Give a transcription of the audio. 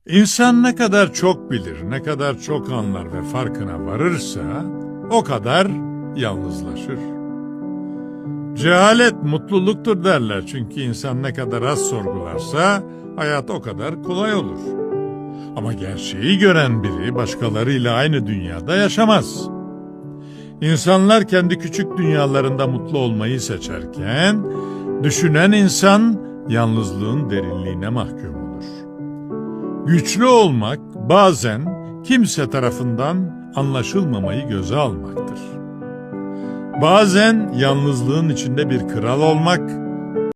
İnsan ne kadar çok bilir, ne kadar çok anlar ve farkına varırsa o kadar yalnızlaşır. Cehalet mutluluktur derler, çünkü insan ne kadar az sorgularsa hayat o kadar kolay olur. Ama gerçeği gören biri başkalarıyla aynı dünyada yaşamaz. İnsanlar kendi küçük dünyalarında mutlu olmayı seçerken, düşünen insan yalnızlığın derinliğine mahkum olur. Güçlü olmak bazen kimse tarafından anlaşılmamayı göze almaktır. Bazen yalnızlığın içinde bir kral olmak,